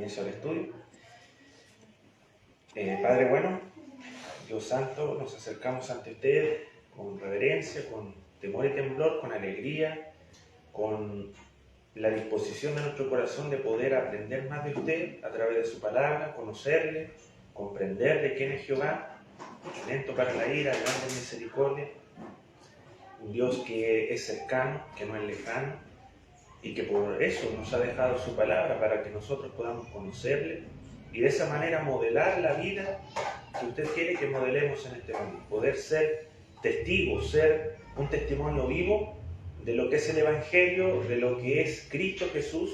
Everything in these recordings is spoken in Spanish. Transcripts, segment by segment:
inicio al estudio. Padre bueno, Dios Santo, nos acercamos ante usted con reverencia, con temor y temblor, con alegría, con la disposición de nuestro corazón de poder aprender más de usted a través de su palabra, conocerle, comprenderle quién es Jehová, lento para la ira, grande en misericordia, un Dios que es cercano, que no es lejano, y que por eso nos ha dejado su palabra para que nosotros podamos conocerle y de esa manera modelar la vida que usted quiere que modelemos en este mundo, poder ser testigos, ser un testimonio vivo de lo que es el Evangelio, de lo que es Cristo Jesús,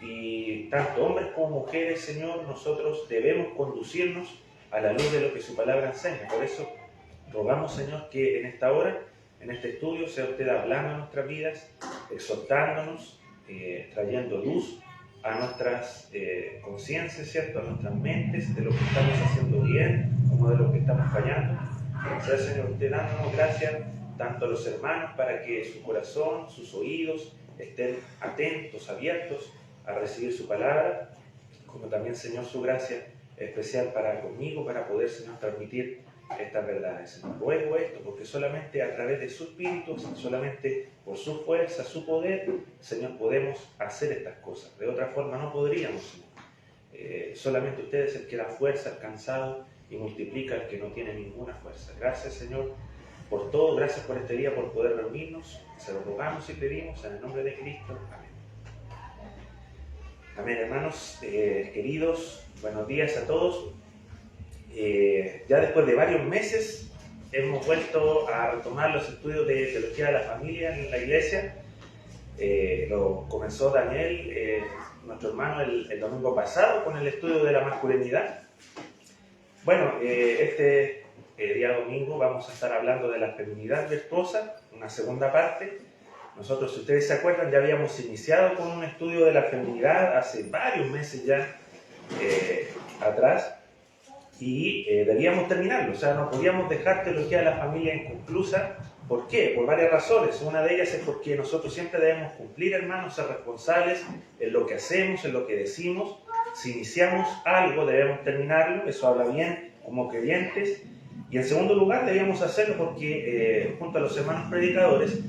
y tanto hombres como mujeres, Señor, nosotros debemos conducirnos a la luz de lo que su palabra enseña. Por eso rogamos, Señor, que en esta hora, en este estudio, sea usted hablando a nuestras vidas, exhortándonos, trayendo luz a nuestras conciencias, ¿cierto? A nuestras mentes, de lo que estamos haciendo bien, como de lo que estamos fallando. Sea, Señor, usted dándonos gracias tanto a los hermanos para que su corazón, sus oídos estén atentos, abiertos a recibir su palabra, como también, Señor, su gracia especial para conmigo, para poder, Señor, transmitir estas verdades. Señor, ruego esto porque solamente a través de su Espíritu, solamente por su fuerza, su poder, Señor, podemos hacer estas cosas. De otra forma no podríamos, Señor. Solamente usted es el que da fuerza al cansado y multiplica al que no tiene ninguna fuerza. Gracias, Señor, por todo. Gracias por este día, por poder reunirnos. Se lo rogamos y pedimos en el nombre de Cristo. Amén. Amén, hermanos queridos. Buenos días a todos. Ya después de varios meses hemos vuelto a retomar los estudios de teología de la familia en la iglesia. Lo comenzó Daniel, nuestro hermano, el domingo pasado con el estudio de la masculinidad. Bueno, este día domingo vamos a estar hablando de la feminidad virtuosa, una segunda parte. Nosotros, si ustedes se acuerdan, ya habíamos iniciado con un estudio de la feminidad hace varios meses ya atrás. Y debíamos terminarlo, o sea, no podíamos dejar teología de la familia inconclusa. ¿Por qué? Por varias razones. Una de ellas es porque nosotros siempre debemos cumplir, hermanos, ser responsables en lo que hacemos, en lo que decimos. Si iniciamos algo, debemos terminarlo, eso habla bien como creyentes. Y en segundo lugar, debíamos hacerlo porque junto a los hermanos predicadores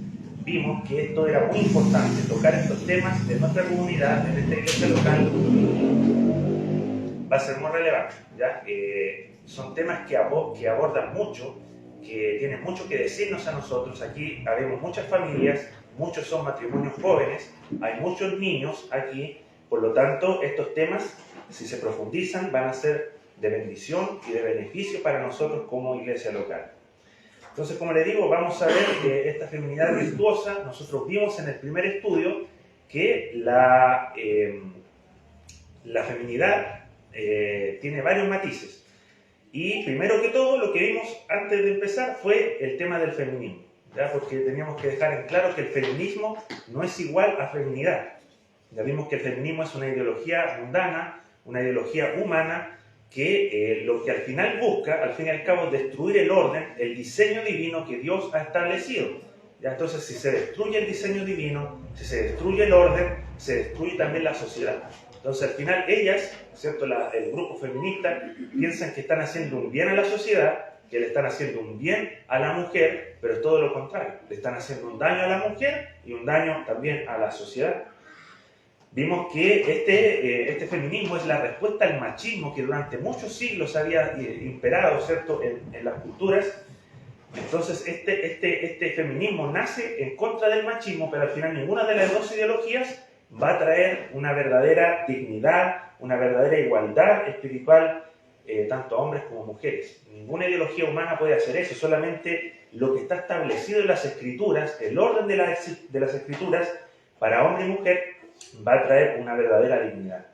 vimos que esto era muy importante, tocar estos temas de nuestra comunidad, en esta iglesia local, va a ser muy relevante, ¿ya? Son temas que abordan mucho, que tienen mucho que decirnos a nosotros. Aquí habemos muchas familias, muchos son matrimonios jóvenes, hay muchos niños aquí, por lo tanto estos temas, si se profundizan, van a ser de bendición y de beneficio para nosotros como iglesia local. Entonces, como les digo, vamos a ver esta feminidad virtuosa. Nosotros vimos en el primer estudio que la feminidad tiene varios matices. Y primero que todo, lo que vimos antes de empezar fue el tema del feminismo, ¿ya? Porque teníamos que dejar en claro que el feminismo no es igual a feminidad. Ya vimos que el feminismo es una ideología mundana, una ideología humana, que lo que al final busca, al fin y al cabo, es destruir el orden, el diseño divino que Dios ha establecido. ¿Ya? Entonces, si se destruye el diseño divino, si se destruye el orden, se destruye también la sociedad. Entonces, al final, ellas, ¿cierto? El grupo feminista, piensan que están haciendo un bien a la sociedad, que le están haciendo un bien a la mujer, pero es todo lo contrario. Le están haciendo un daño a la mujer y un daño también a la sociedad. Vimos que este feminismo es la respuesta al machismo que durante muchos siglos había imperado, ¿cierto? en las culturas. Entonces, este feminismo nace en contra del machismo, pero al final ninguna de las dos ideologías va a traer una verdadera dignidad, una verdadera igualdad espiritual, tanto a hombres como a mujeres. Ninguna ideología humana puede hacer eso, solamente lo que está establecido en las Escrituras, el orden de las Escrituras, para hombre y mujer, va a traer una verdadera dignidad.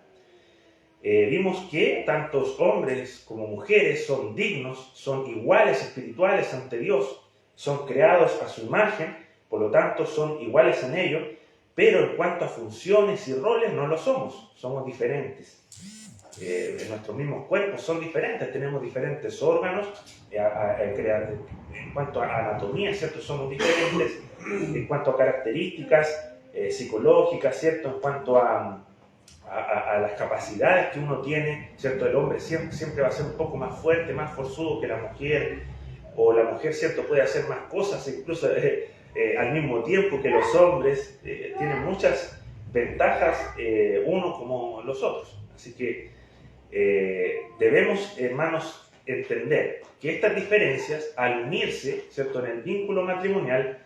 Vimos que tantos hombres como mujeres son dignos, son iguales espirituales ante Dios, son creados a su imagen, por lo tanto son iguales en ello, pero en cuanto a funciones y roles no lo somos diferentes. Nuestros mismos cuerpos son diferentes, tenemos diferentes órganos, en cuanto a anatomía, ¿cierto? Somos diferentes, en cuanto a características psicológicas, ¿cierto? En cuanto a a las capacidades que uno tiene, ¿cierto? El hombre siempre va a ser un poco más fuerte, más forzudo que la mujer, o la mujer, ¿cierto?, puede hacer más cosas, incluso al mismo tiempo que los hombres, tienen muchas ventajas uno como los otros. Así que debemos, hermanos, entender que estas diferencias, al unirse, ¿cierto?, en el vínculo matrimonial,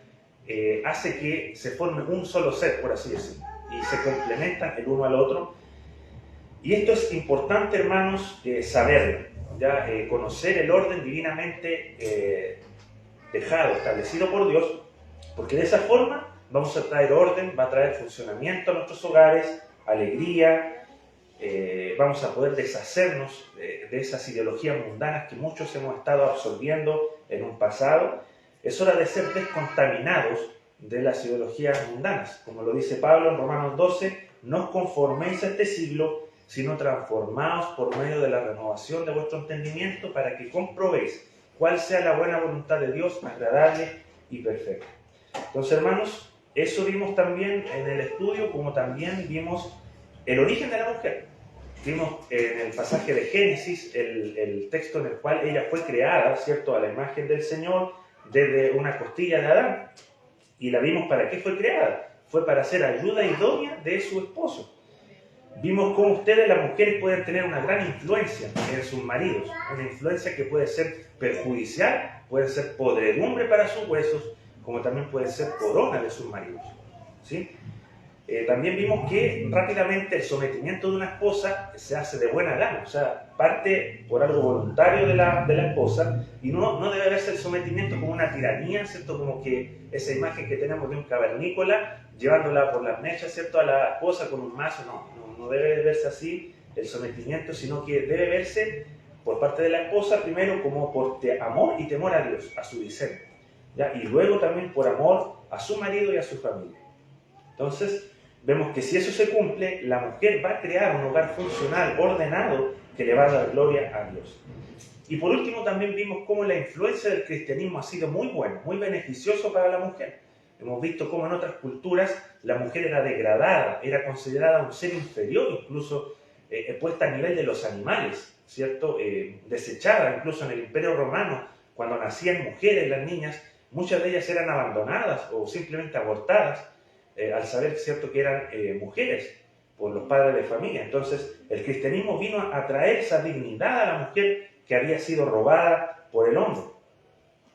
hace que se forme un solo ser, por así decirlo, y se complementan el uno al otro. Y esto es importante, hermanos, saberlo, ya conocer el orden divinamente dejado, establecido por Dios, porque de esa forma vamos a traer orden, va a traer funcionamiento a nuestros hogares, alegría, vamos a poder deshacernos de esas ideologías mundanas que muchos hemos estado absorbiendo en un pasado. Es hora de ser descontaminados de las ideologías mundanas. Como lo dice Pablo en Romanos 12, no os conforméis a este siglo, sino transformaos por medio de la renovación de vuestro entendimiento para que comprobéis cuál sea la buena voluntad de Dios, agradable y perfecta. Entonces, hermanos, eso vimos también en el estudio, como también vimos el origen de la mujer. Vimos en el pasaje de Génesis el texto en el cual ella fue creada, ¿cierto?, a la imagen del Señor, desde una costilla de Adán. Y la vimos para qué fue creada. Fue para ser ayuda idónea de su esposo. Vimos cómo ustedes, las mujeres, pueden tener una gran influencia en sus maridos. Una influencia que puede ser perjudicial, puede ser podredumbre para sus huesos, como también puede ser corona de sus maridos, ¿sí? También vimos que rápidamente el sometimiento de una esposa se hace de buena gana, o sea, parte por algo voluntario de la esposa, y no debe verse el sometimiento como una tiranía, ¿cierto? Como que esa imagen que tenemos de un cavernícola llevándola por las mechas, ¿cierto?, a la esposa con un mazo. No debe verse así el sometimiento, sino que debe verse por parte de la esposa primero como por amor y temor a Dios, a su diseño, ¿ya? Y luego también por amor a su marido y a su familia. Entonces, vemos que si eso se cumple, la mujer va a crear un hogar funcional, ordenado, que le va a dar gloria a Dios. Y por último, también vimos cómo la influencia del cristianismo ha sido muy buena, muy beneficioso para la mujer. Hemos visto cómo en otras culturas la mujer era degradada, era considerada un ser inferior, incluso puesta a nivel de los animales, ¿cierto? Desechada, incluso en el Imperio Romano, cuando nacían mujeres, las niñas, muchas de ellas eran abandonadas o simplemente abortadas, al saber, ¿cierto?, que eran mujeres por los padres de familia. Entonces, el cristianismo vino a traer esa dignidad a la mujer que había sido robada por el hombre.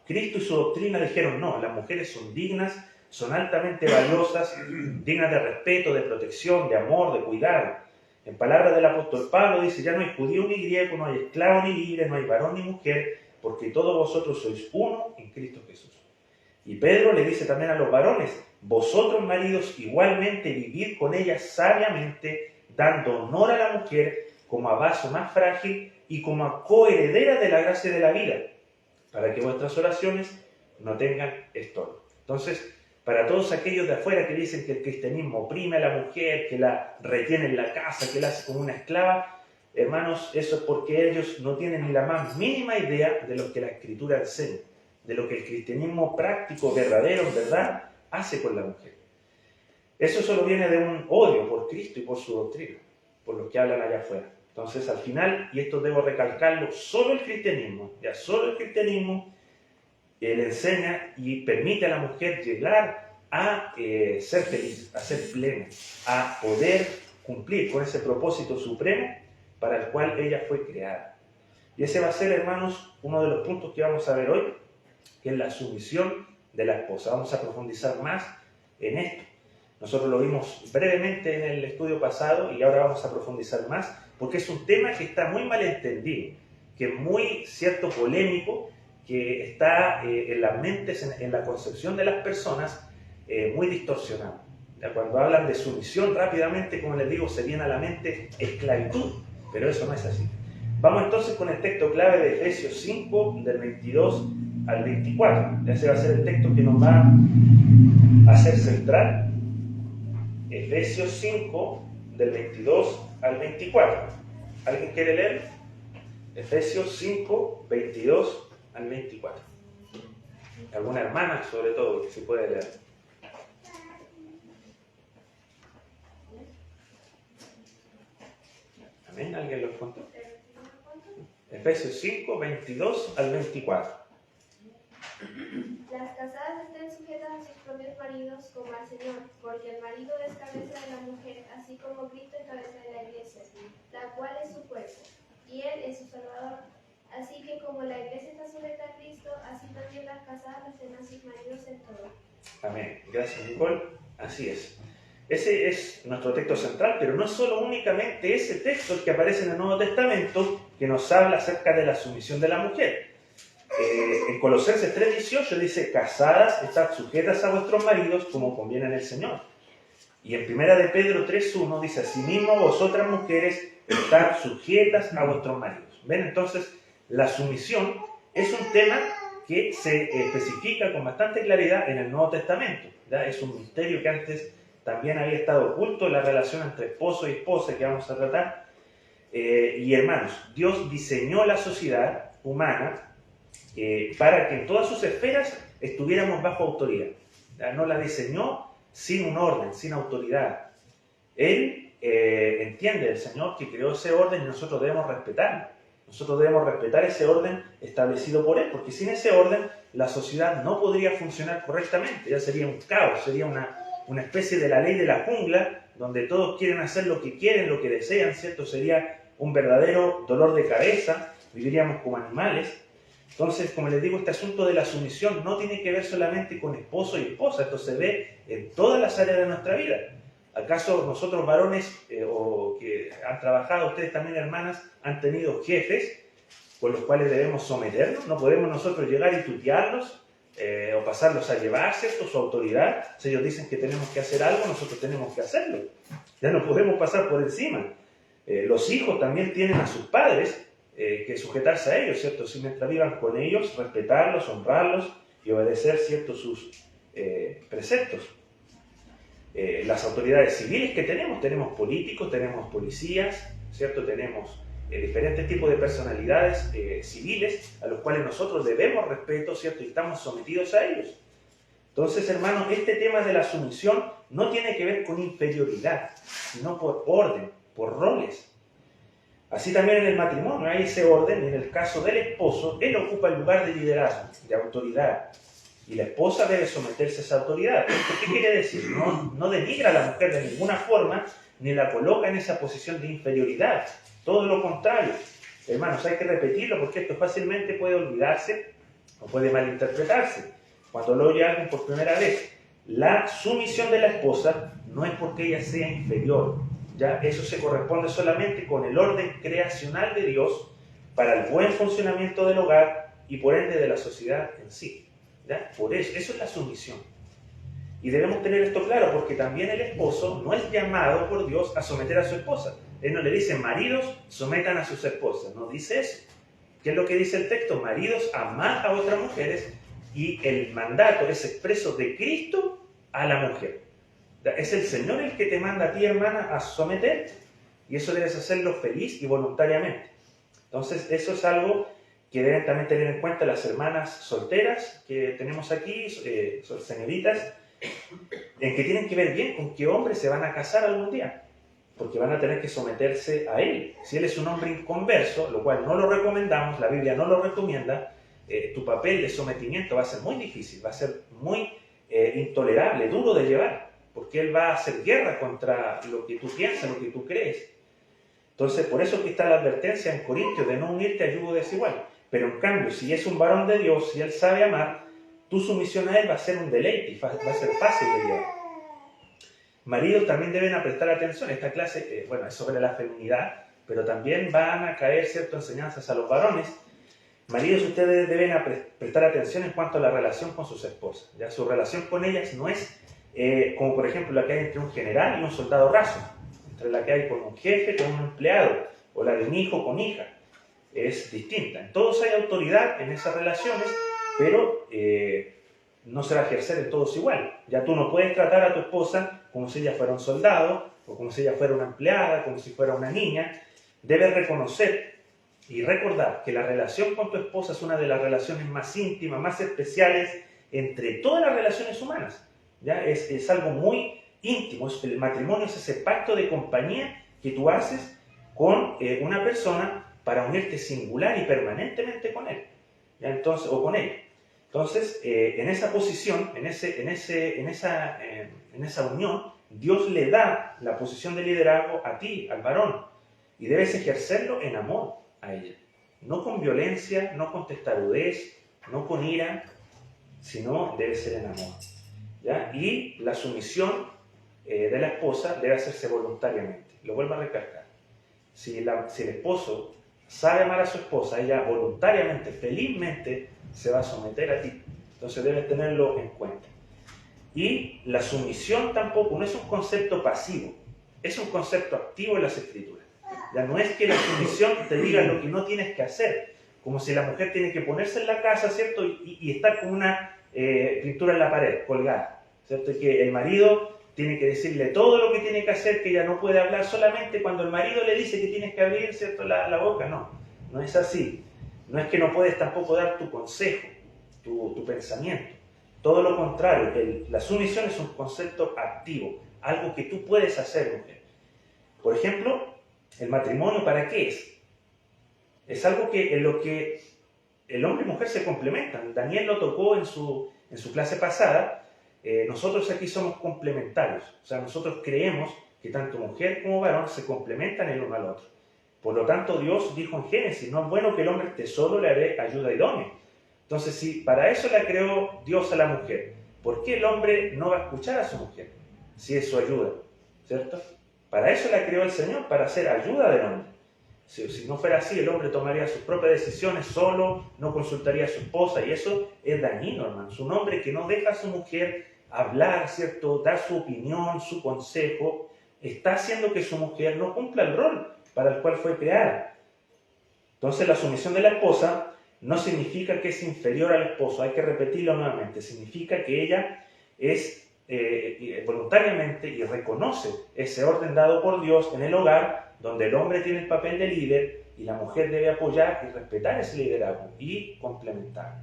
Cristo y su doctrina dijeron: no, las mujeres son dignas, son altamente valiosas, dignas de respeto, de protección, de amor, de cuidado. En palabras del apóstol Pablo dice: ya no hay judío ni griego, no hay esclavo ni libre, no hay varón ni mujer, porque todos vosotros sois uno en Cristo Jesús. Y Pedro le dice también a los varones: vosotros, maridos, igualmente vivid con ella sabiamente, dando honor a la mujer como a vaso más frágil y como a coheredera de la gracia de la vida, para que vuestras oraciones no tengan estorbo. Entonces, para todos aquellos de afuera que dicen que el cristianismo oprime a la mujer, que la retiene en la casa, que la hace como una esclava, hermanos, eso es porque ellos no tienen ni la más mínima idea de lo que la Escritura enseña, de lo que el cristianismo práctico, verdadero, en verdad, hace con la mujer. Eso solo viene de un odio por Cristo y por su doctrina, por los que hablan allá afuera. Entonces, al final, y esto debo recalcarlo, solo el cristianismo le enseña y permite a la mujer llegar a ser feliz, a ser plena, a poder cumplir con ese propósito supremo para el cual ella fue creada. Y ese va a ser, hermanos, uno de los puntos que vamos a ver hoy, que es la sumisión de la esposa. Vamos a profundizar más en esto. Nosotros lo vimos brevemente en el estudio pasado y ahora vamos a profundizar más, porque es un tema que está muy mal entendido, que es muy, cierto, polémico, que está en las mentes, en la concepción de las personas, muy distorsionado. Cuando hablan de sumisión, rápidamente, como les digo, se viene a la mente esclavitud, pero eso no es así. Vamos entonces con el texto clave de Efesios 5, del 22 al 24. Ese va a ser el texto que nos va a hacer central. Efesios 5, del 22 al 24. ¿Alguien quiere leer? Efesios 5, 22 al 24. Alguna hermana, sobre todo, que se puede leer. Amén. ¿Alguien lo encontró? Efesios 5, 22 al 24. Las casadas estén sujetas a sus propios maridos como al Señor, porque el marido es cabeza de la mujer, así como Cristo es cabeza de la iglesia, la cual es su cuerpo, y Él es su Salvador. Así que como la iglesia está sujeta a Cristo, así también las casadas estén a sus maridos en todo. Amén. Gracias, Nicole. Así es. Ese es nuestro texto central, pero no es solo únicamente ese texto el que aparece en el Nuevo Testamento que nos habla acerca de la sumisión de la mujer. En Colosenses 3:18 dice: casadas, estad sujetas a vuestros maridos como conviene en el Señor. Y en 1 de Pedro 3:1 dice: asimismo vosotras mujeres, estad sujetas a vuestros maridos. ¿Ven? Entonces, la sumisión es un tema que se especifica con bastante claridad en el Nuevo Testamento. ¿Ya? Es un misterio que antes también había estado oculto en la relación entre esposo y esposa que vamos a tratar. Y hermanos, Dios diseñó la sociedad humana para que en todas sus esferas estuviéramos bajo autoridad. ¿Ya? No la diseñó sin un orden, sin autoridad. Él entiende, el Señor, que creó ese orden y nosotros debemos respetarlo. Nosotros debemos respetar ese orden establecido por Él, porque sin ese orden la sociedad no podría funcionar correctamente. Ya sería un caos, sería una especie de la ley de la jungla, donde todos quieren hacer lo que quieren, lo que desean, ¿cierto? Sería un verdadero dolor de cabeza, viviríamos como animales. Entonces, como les digo, este asunto de la sumisión no tiene que ver solamente con esposo y esposa, esto se ve en todas las áreas de nuestra vida. ¿Acaso nosotros varones o que han trabajado, ustedes también hermanas, han tenido jefes con los cuales debemos someternos? No podemos nosotros llegar y tutearlos o pasarlos a llevar, ¿cierto? Su autoridad. Si ellos dicen que tenemos que hacer algo, nosotros tenemos que hacerlo. Ya no podemos pasar por encima. Los hijos también tienen a sus padres que sujetarse a ellos, ¿cierto? Si mientras vivan con ellos, respetarlos, honrarlos y obedecer, ¿cierto? Sus preceptos. Las autoridades civiles que tenemos políticos, tenemos policías, ¿cierto? Tenemos diferentes tipos de personalidades civiles a los cuales nosotros debemos respeto, ¿cierto? Y estamos sometidos a ellos. Entonces, hermanos, este tema de la sumisión no tiene que ver con inferioridad, sino por orden, por roles. Así también en el matrimonio hay ese orden, y en el caso del esposo, él ocupa el lugar de liderazgo, de autoridad. Y la esposa debe someterse a esa autoridad. ¿Qué quiere decir? No denigra a la mujer de ninguna forma, ni la coloca en esa posición de inferioridad. Todo lo contrario. Hermanos, hay que repetirlo porque esto fácilmente puede olvidarse o puede malinterpretarse. Cuando lo oye alguien por primera vez, la sumisión de la esposa no es porque ella sea inferior. ¿Ya? Eso se corresponde solamente con el orden creacional de Dios para el buen funcionamiento del hogar y por ende de la sociedad en sí. ¿Ya? Por eso es la sumisión. Y debemos tener esto claro, porque también el esposo no es llamado por Dios a someter a su esposa. Él no le dice: maridos, sometan a sus esposas. No dice eso. ¿Qué es lo que dice el texto? Maridos, amad a otras mujeres, y el mandato es expreso de Cristo a la mujer. Es el Señor el que te manda a ti, hermana, a someterte. Y eso debes hacerlo feliz y voluntariamente. Entonces, eso es algo que deben también tener en cuenta las hermanas solteras que tenemos aquí, señoritas, en que tienen que ver bien con qué hombre se van a casar algún día, porque van a tener que someterse a él. Si él es un hombre inconverso, lo cual no lo recomendamos, la Biblia no lo recomienda, tu papel de sometimiento va a ser muy difícil, va a ser muy intolerable, duro de llevar, porque él va a hacer guerra contra lo que tú piensas, lo que tú crees. Entonces, por eso aquí está la advertencia en Corintios de no unirte a yugo desigual. Pero en cambio, si es un varón de Dios, si él sabe amar, tu sumisión a él va a ser un deleite y va a ser fácil de llevar. Maridos también deben prestar atención. Esta clase, es sobre la feminidad, pero también van a caer ciertas enseñanzas a los varones. Maridos, ustedes deben prestar atención en cuanto a la relación con sus esposas. ¿Ya? Su relación con ellas no es como por ejemplo la que hay entre un general y un soldado raso, entre la que hay con un jefe, con un empleado, o la de un hijo con hija. Es distinta. En todos hay autoridad en esas relaciones, pero no se va a ejercer en todos igual. Ya tú no puedes tratar a tu esposa como si ella fuera un soldado, o como si ella fuera una empleada, como si fuera una niña. Debes reconocer y recordar que la relación con tu esposa es una de las relaciones más íntimas, más especiales entre todas las relaciones humanas. ¿Ya? Es algo muy íntimo. El matrimonio es ese pacto de compañía que tú haces con una persona para unirte singular y permanentemente con él, ¿ya? Entonces, o con ella. Entonces, en esa posición, en esa unión, Dios le da la posición de liderazgo a ti, al varón, y debes ejercerlo en amor a ella. No con violencia, no con testarudez, no con ira, sino debe ser en amor, ¿ya? Y la sumisión de la esposa debe hacerse voluntariamente. Lo vuelvo a recalcar. Si el esposo sabe amar a su esposa, ella voluntariamente, felizmente, se va a someter a ti. Entonces debes tenerlo en cuenta. Y la sumisión tampoco no es un concepto pasivo, es un concepto activo en las Escrituras. Ya no es que la sumisión te diga lo que no tienes que hacer, como si la mujer tiene que ponerse en la casa, ¿cierto? Y estar con una pintura en la pared, colgada, ¿cierto? Y que el marido tiene que decirle todo lo que tiene que hacer, que ella no puede hablar solamente cuando el marido le dice que tienes que abrir, ¿cierto?, la boca. No es así. No es que no puedes tampoco dar tu consejo, tu pensamiento. Todo lo contrario, la sumisión es un concepto activo, algo que tú puedes hacer, mujer. Por ejemplo, el matrimonio, ¿para qué es? Es algo en lo que el hombre y mujer se complementan. Daniel lo tocó en su clase pasada. Nosotros aquí somos complementarios. O sea, nosotros creemos que tanto mujer como varón se complementan el uno al otro. Por lo tanto, Dios dijo en Génesis, no es bueno que el hombre esté solo, le haré ayuda idónea. Entonces, si para eso la creó Dios a la mujer, ¿por qué el hombre no va a escuchar a su mujer? Si es su ayuda, ¿cierto? Para eso la creó el Señor, para hacer ayuda del hombre. Si no fuera así, el hombre tomaría sus propias decisiones solo, no consultaría a su esposa, y eso es dañino, hermano. Es un hombre que no deja a su mujer hablar, ¿cierto?, dar su opinión, su consejo, está haciendo que su mujer no cumpla el rol para el cual fue creada. Entonces, la sumisión de la esposa no significa que es inferior al esposo, hay que repetirlo nuevamente, significa que ella es voluntariamente y reconoce ese orden dado por Dios en el hogar, donde el hombre tiene el papel de líder y la mujer debe apoyar y respetar ese liderazgo y complementar.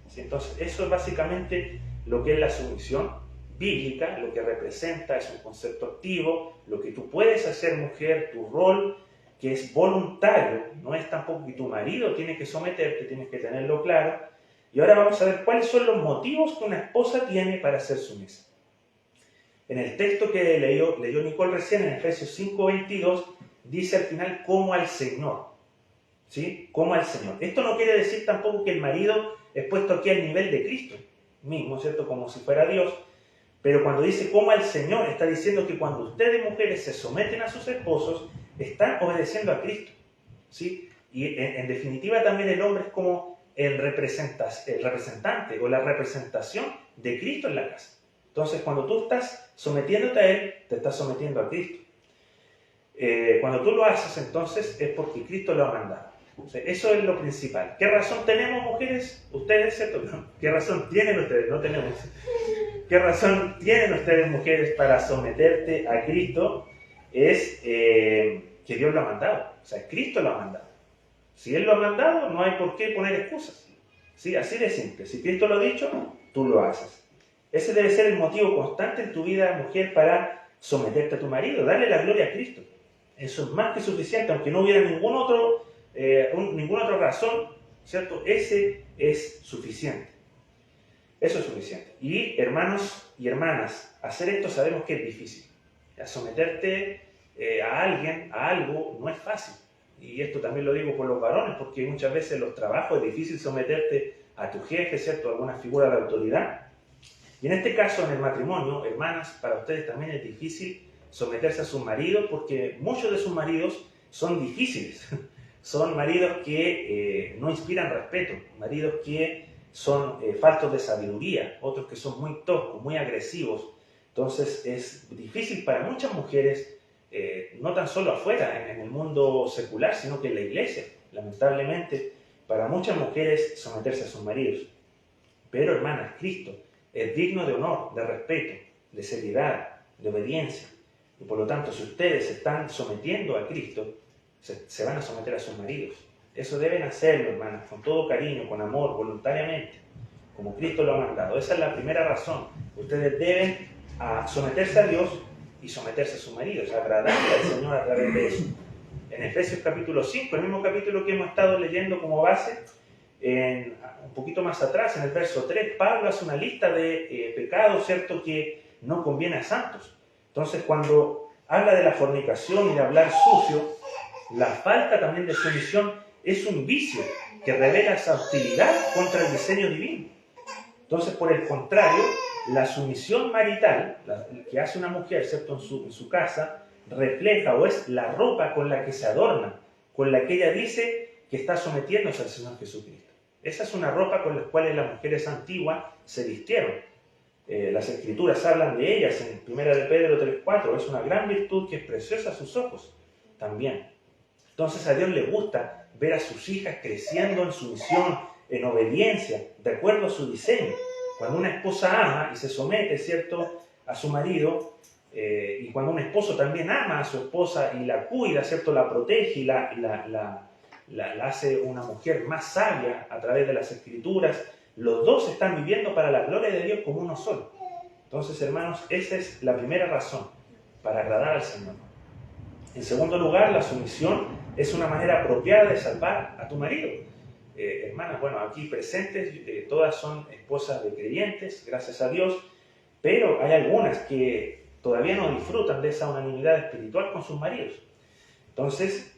¿Sí? Entonces, eso es básicamente lo que es la sumisión bíblica, lo que representa, es un concepto activo, lo que tú puedes hacer, mujer, tu rol, que es voluntario, no es tampoco que tu marido tiene que someterte, tienes que tenerlo claro. Y ahora vamos a ver cuáles son los motivos que una esposa tiene para ser sumisa. En el texto que leyó Nicole recién, en Efesios 5:22, dice al final, como al Señor. ¿Sí? Como al Señor. Esto no quiere decir tampoco que el marido es puesto aquí al nivel de Cristo mismo, ¿cierto? Como si fuera Dios. Pero cuando dice como al Señor, está diciendo que cuando ustedes, mujeres, se someten a sus esposos, están obedeciendo a Cristo. ¿Sí? Y en definitiva también el hombre es como el representante o la representación de Cristo en la casa. Entonces, cuando tú estás sometiéndote a Él, te estás sometiendo a Cristo. Cuando tú lo haces, entonces, es porque Cristo lo ha mandado. O sea, eso es lo principal. ¿Qué razón tenemos, mujeres? Ustedes, ¿cierto? ¿Qué razón tienen ustedes? No tenemos. ¿Qué razón tienen ustedes, mujeres, para someterte a Cristo? Es que Dios lo ha mandado. O sea, Cristo lo ha mandado. Si Él lo ha mandado, no hay por qué poner excusas. ¿Sí? Así de simple. Si Cristo lo ha dicho, tú lo haces. Ese debe ser el motivo constante en tu vida, mujer, para someterte a tu marido. Darle la gloria a Cristo. Eso es más que suficiente, aunque no hubiera ninguna otra razón, ¿cierto? Ese es suficiente. Eso es suficiente. Y hermanos y hermanas, hacer esto sabemos que es difícil. Someterte a alguien, a algo, no es fácil. Y esto también lo digo por los varones, porque muchas veces en los trabajos es difícil someterte a tu jefe, ¿cierto? A alguna figura de autoridad. Y en este caso, en el matrimonio, hermanas, para ustedes también es difícil someterse a sus maridos, porque muchos de sus maridos son difíciles. Son maridos que no inspiran respeto, maridos que son faltos de sabiduría, otros que son muy toscos, muy agresivos. Entonces es difícil para muchas mujeres, no tan solo afuera, en el mundo secular, sino que en la iglesia, lamentablemente, para muchas mujeres someterse a sus maridos. Pero, hermanas, Cristo es digno de honor, de respeto, de seriedad, de obediencia. Y por lo tanto, si ustedes se están sometiendo a Cristo, se van a someter a sus maridos. Eso deben hacerlo, hermanas, con todo cariño, con amor, voluntariamente, como Cristo lo ha mandado. Esa es la primera razón. Ustedes deben someterse a Dios y someterse a sus maridos, agradarle al Señor a través de eso. En Efesios capítulo 5, el mismo capítulo que hemos estado leyendo como base, un poquito más atrás, en el verso 3, Pablo hace una lista de pecados, ¿cierto?, que no conviene a santos. Entonces, cuando habla de la fornicación y de hablar sucio, la falta también de sumisión es un vicio que revela esa hostilidad contra el diseño divino. Entonces, por el contrario, la sumisión marital, que hace una mujer, ¿cierto?, en su casa, refleja o es la ropa con la que se adorna, con la que ella dice que está sometiéndose al Señor Jesucristo. Esa es una ropa con la cual las mujeres antiguas se vistieron. Las Escrituras hablan de ellas en 1 de Pedro 3:4. Es una gran virtud que es preciosa a sus ojos también. Entonces a Dios le gusta ver a sus hijas creciendo en sumisión, en obediencia, de acuerdo a su diseño. Cuando una esposa ama y se somete, ¿cierto?, a su marido, y cuando un esposo también ama a su esposa y la cuida, ¿cierto?, la protege y la hace una mujer más sabia a través de las Escrituras, los dos están viviendo para la gloria de Dios como uno solo. Entonces, hermanos, esa es la primera razón para agradar al Señor. En segundo lugar, la sumisión es una manera apropiada de salvar a tu marido. Hermanas, bueno, aquí presentes, todas son esposas de creyentes, gracias a Dios, pero hay algunas que todavía no disfrutan de esa unanimidad espiritual con sus maridos. Entonces,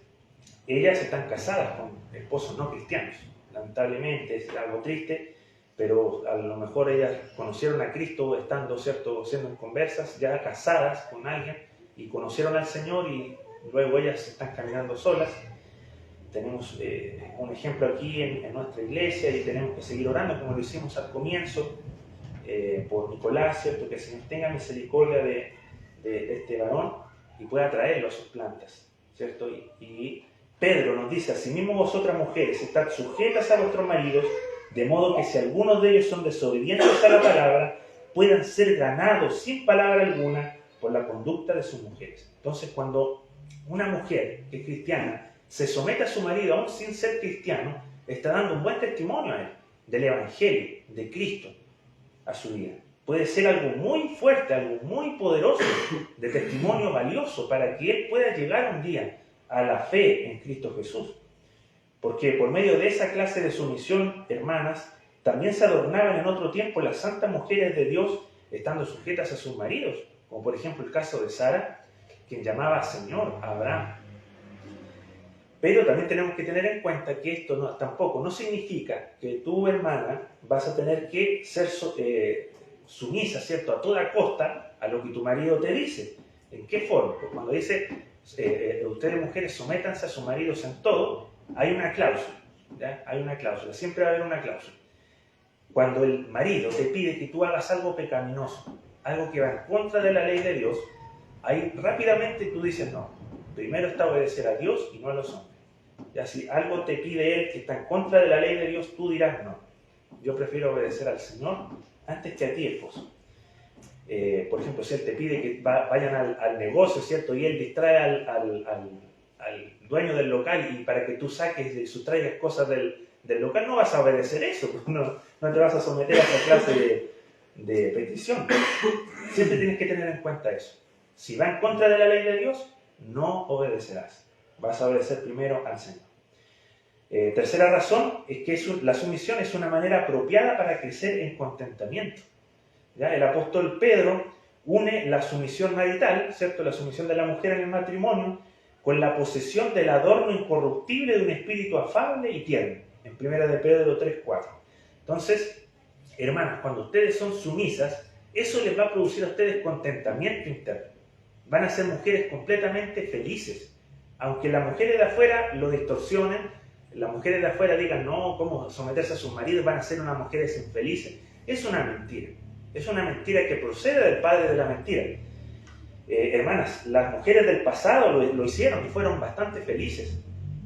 ellas están casadas con esposos no cristianos. Lamentablemente es algo triste, pero a lo mejor ellas conocieron a Cristo estando, ¿cierto?, siendo inconversas, ya casadas con alguien, y conocieron al Señor y luego ellas están caminando solas. Tenemos un ejemplo aquí en nuestra iglesia y tenemos que seguir orando como lo hicimos al comienzo por Nicolás, ¿cierto?, que el Señor tenga misericordia de este varón y pueda traerlo a sus plantas, ¿cierto? Y Pedro nos dice: asimismo vosotras mujeres, estad sujetas a vuestros maridos, de modo que si algunos de ellos son desobedientes a la palabra, puedan ser ganados sin palabra alguna por la conducta de sus mujeres. Entonces, cuando una mujer que es cristiana se somete a su marido, aún sin ser cristiano, está dando un buen testimonio a él, del Evangelio, de Cristo, a su vida. Puede ser algo muy fuerte, algo muy poderoso, de testimonio valioso, para que él pueda llegar un día a la fe en Cristo Jesús. Porque por medio de esa clase de sumisión, hermanas, también se adornaban en otro tiempo las santas mujeres de Dios, estando sujetas a sus maridos, como por ejemplo el caso de Sara, quien llamaba Señor a Abraham. Pero también tenemos que tener en cuenta que esto tampoco no significa que tu hermana vas a tener que ser sumisa, ¿cierto?, a toda costa a lo que tu marido te dice. ¿En qué forma? Pues cuando dice, ustedes mujeres sométanse a sus maridos en todo, hay una cláusula, ¿ya? Hay una cláusula, siempre va a haber una cláusula. Cuando el marido te pide que tú hagas algo pecaminoso, algo que va en contra de la ley de Dios, ahí rápidamente tú dices no. Primero está obedecer a Dios y no a los hombres. Ya si algo te pide él que está en contra de la ley de Dios, tú dirás no. Yo prefiero obedecer al Señor antes que a ti, esposo. Por ejemplo, si él te pide que vayan al negocio, ¿cierto?, y él distrae al dueño del local y para que tú saques y sustraigas cosas del local, no vas a obedecer eso, no te vas a someter a esa clase de petición. Siempre tienes que tener en cuenta eso. Si va en contra de la ley de Dios, no obedecerás. Vas a obedecer primero al Señor. Tercera razón es que la sumisión es una manera apropiada para crecer en contentamiento. ¿Ya? El apóstol Pedro une la sumisión marital, ¿cierto?, la sumisión de la mujer en el matrimonio, con la posesión del adorno incorruptible de un espíritu afable y tierno, en 1 de Pedro 3:4. Entonces, hermanas, cuando ustedes son sumisas, eso les va a producir a ustedes contentamiento interno. Van a ser mujeres completamente felices. Aunque las mujeres de afuera lo distorsionen, las mujeres de afuera digan, no, ¿cómo someterse a sus maridos? Van a ser unas mujeres infelices. Es una mentira. Es una mentira que procede del padre de la mentira. Hermanas, las mujeres del pasado lo hicieron y fueron bastante felices.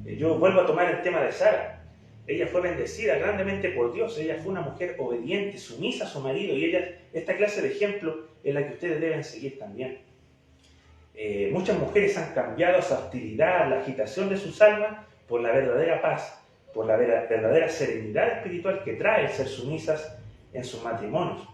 Yo vuelvo a tomar el tema de Sara. Ella fue bendecida grandemente por Dios. Ella fue una mujer obediente, sumisa a su marido. Y esta clase de ejemplo es la que ustedes deben seguir también. Muchas mujeres han cambiado esa hostilidad, la agitación de sus almas por la verdadera paz, por la verdadera serenidad espiritual que trae el ser sumisas en sus matrimonios.